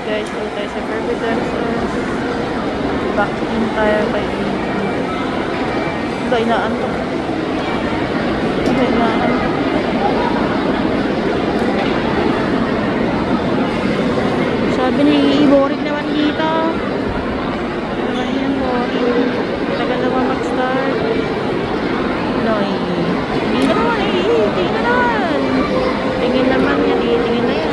guys, ulit tayo sa Kirby Dancer. Back in tayo kay inaantok. Sabi ni boring naman dito. Ayan, boring. Tagal naman mag-start. Hindi naman tingin naman yan, tingin na yan.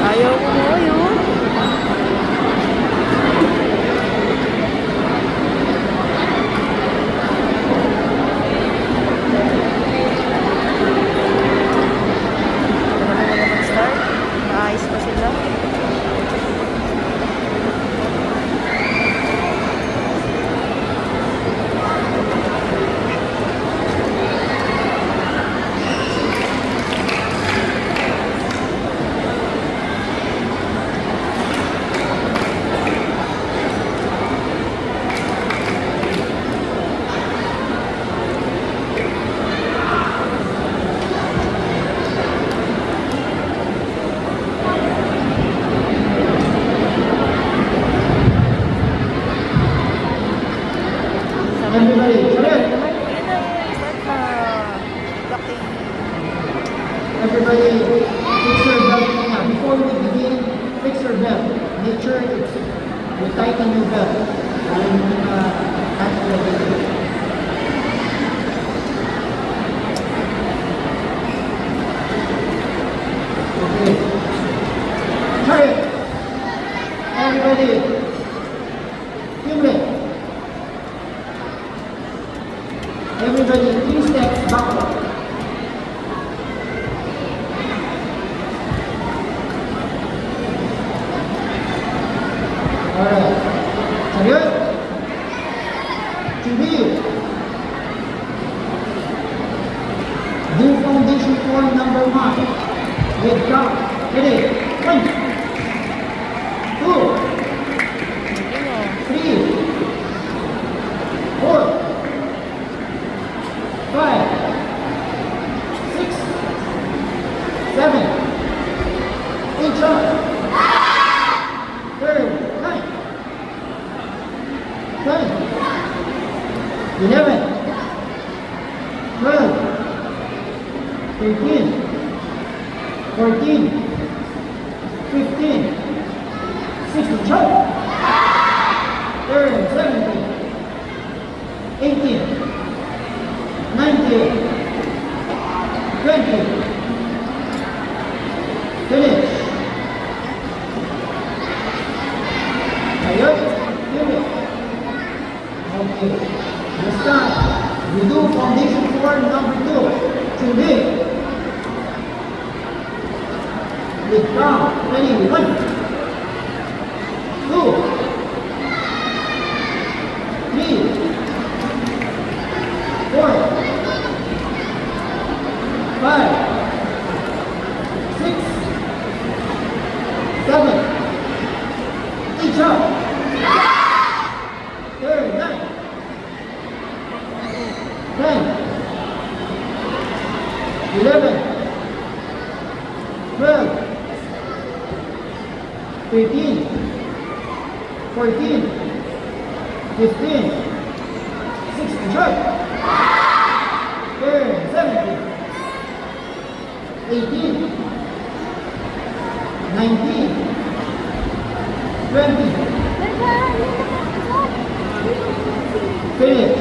Ayaw ko mo yun. Maayos pa sila. Everybody, fix your belt now. Before we begin, fix your belt. Make sure you tighten your belt. Okay. Try it. Everybody, Kimberly. Everybody, 3 steps backward. Alright. Serious? 준비. Do foundation form number 1. With count. Ready? 1, 2, 3, 4, 5, 6, 7, 8 shots. Third, 9, 10, 11, 12, 13, 14, 15, 16, shot. Third, 17, 18, 19, 20, finish. Ayun, finish. Okay, this time, we do foundation form number 2. 준비. With count, ready, 1, 2, 3, 4, 5, 6, 7, 8 shots. Third, 9, 10, 11, 12, 13, 14, 15, 16, shot. Third, 17, 18, 19, 20, finish.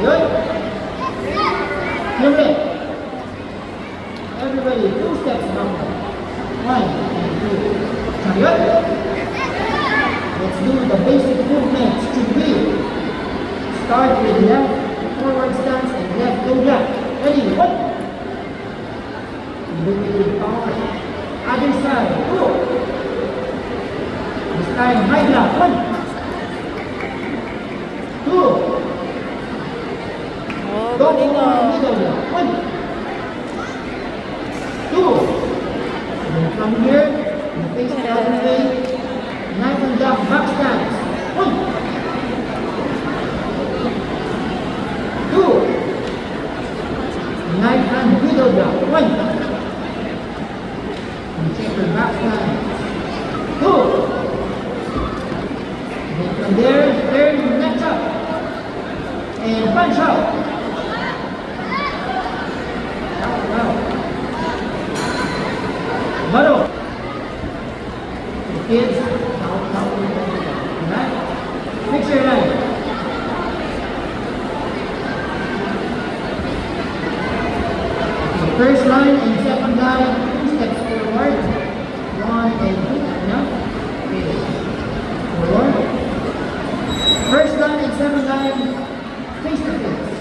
Good. You're ready. Everybody, 2 steps backward. 1 and 2. Good. Let's do the basic movements. 준비. Start with left forward stance and left go back. Ready? 1. Look at the power. Other side. 2. This time high block. 1, 2. Go for the middle block. 1, 2. Then from here, you face the other way. Knife and jump, back stand. one, shout. Shout, shout. Baro. Kids, shout, shout. Alright? Fix your line. Okay, first line and second line, 2 steps forward. 1 and 2. Enough? Okay. Forward. First line and second line, face to face.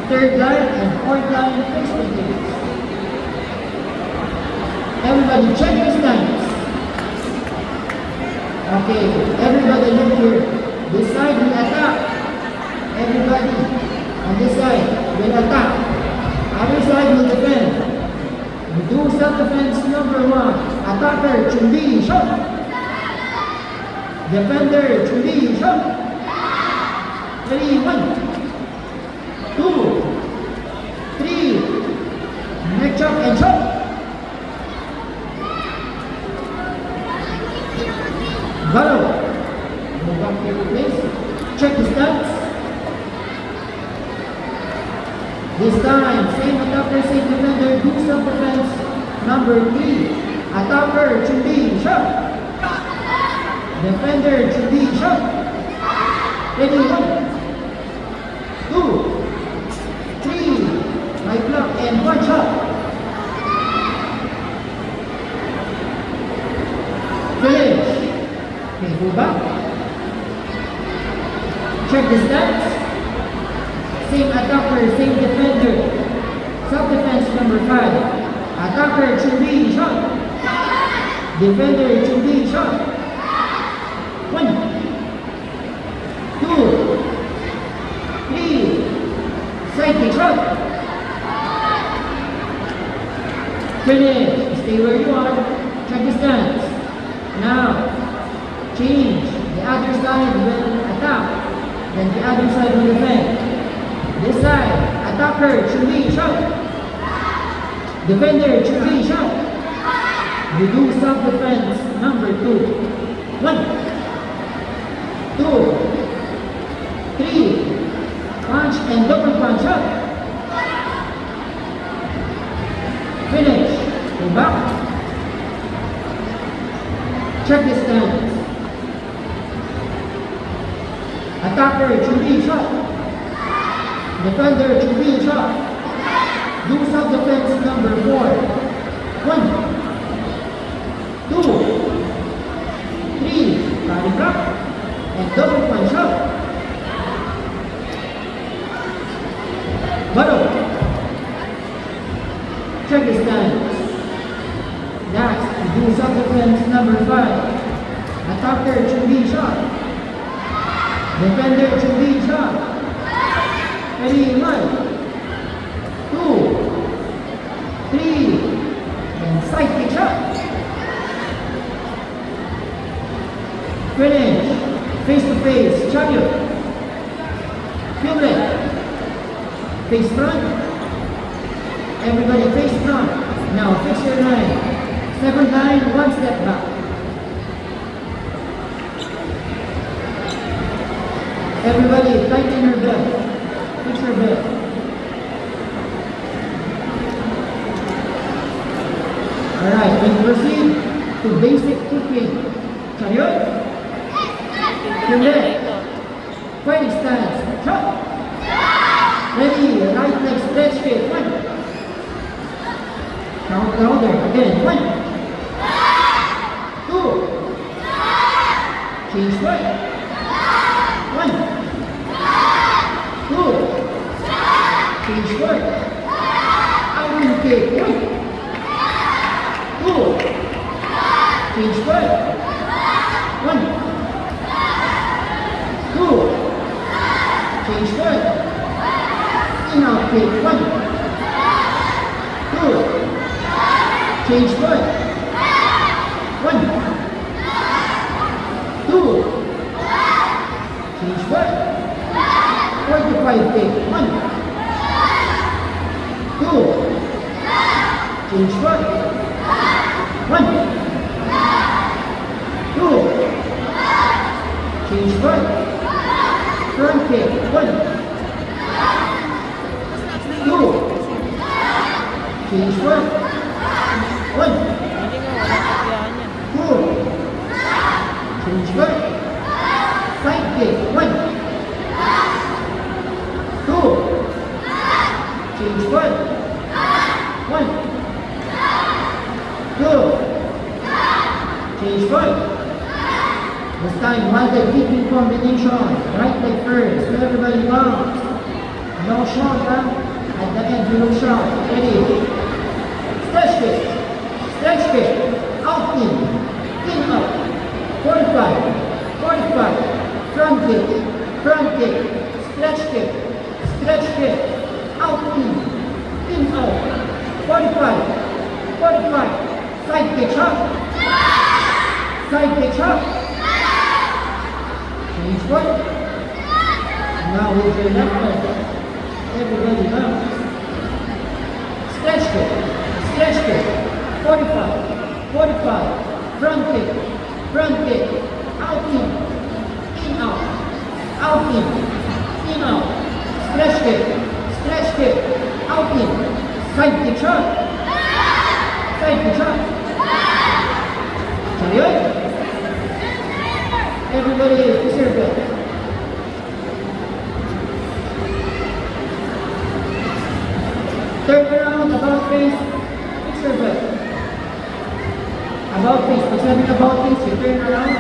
Third line and fourth line, face to face. Everybody check your stance. Okay, everybody look here. This side will attack. Everybody on this side will attack. Other side will defend. We do self-defense number 1. Attacker, Chumbi, shot. Defender, Chumbi, shot. Ready, 1, 2, 3. Neck chop and shot. Baro. Go back to your place. Check the stats. This time, same attacker, same defender, do self-defense. Number 3. Attacker, Chumbi, shot. Defender, Chumbi, shot. Ready, 1, 2, 3. Right block and 1 shot. Finish. Okay, go back. Check the stats. Same attacker, same defender. Self-defense number 5. Attacker, Chumbi, shot. Defender, Chumbi, shot. 1, 2, 3. Sidekick shot. Finish. Stay where you are. Check the stance. Now, change. The other side will attack. Then the other side will defend. This side, attacker, Chumbi, shot. Defender, Chumbi, shot. You do self-defense number 2. 1, 2, 3. Punch and double punch up. Finish. Go back. Check the stance. Attacker, Chumbi, shot. Defender, Chumbi, shot. Do self-defense number 4. 1, 2, 3. Carry back. And double punch up. Baro. Check the stance. Next, do self-defense number 5. Attacker, Chumbi, shot. Defender, Chumbi, shot. Ready, 1, 2, 3. And sidekick shot. Finish. Face to face. Chariot. Field. Face front. Everybody face front. Now fix your line. Second line, 1 step back. Everybody tighten your belt. Fix your belt. Alright, we proceed to basic cooking. Chariot. Field. Fighting stance. Shot. Ready, right leg stretch straight. 1. Count louder. Again. 1, 2. Change foot. 1, 2. Change foot. Out kick. 1, 2. Change foot. 1, 2. Change foot. In out kick. 1, 2. Change foot. 1, 2. Change foot. 45 kick. 1, 2. Change foot. 1, 2. Change foot. Front kick. Change foot. Side kick. 1, 2. Change foot. 1, 2. Change foot. This time, one-leg kicking combination. Right leg first. Everybody bounce. No shot, huh? At the end, you look shot. Ready? Stretch kick. Stretch kick. Out in. In out. 45. 45. Front kick. Front kick. Stretch kick. Stretch kick. Out in. In out. 45. 45. Side kick shot. Side kick shot. Change foot. Now with your left leg. Everybody bounce. Stretch kick. Stretch kick. 45. 45. Front kick. Front kick. Out in. In out. Out in. In out. Stretch kick. Stretch kick. Out in. Side kick shot. Side kick shot. Chariot. Everybody to circle. Turn around, about face, fix your belt. About face, pag sabing about face, you turn around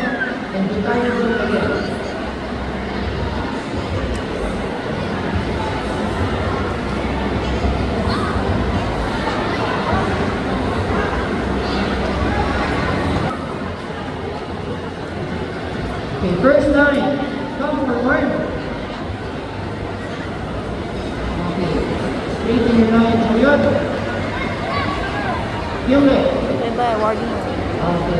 and you tie your belt again. Okay, first line, come forward. Okay, straighten your line, Chariot. Yung leg. Bye-bye, award mo. Okay.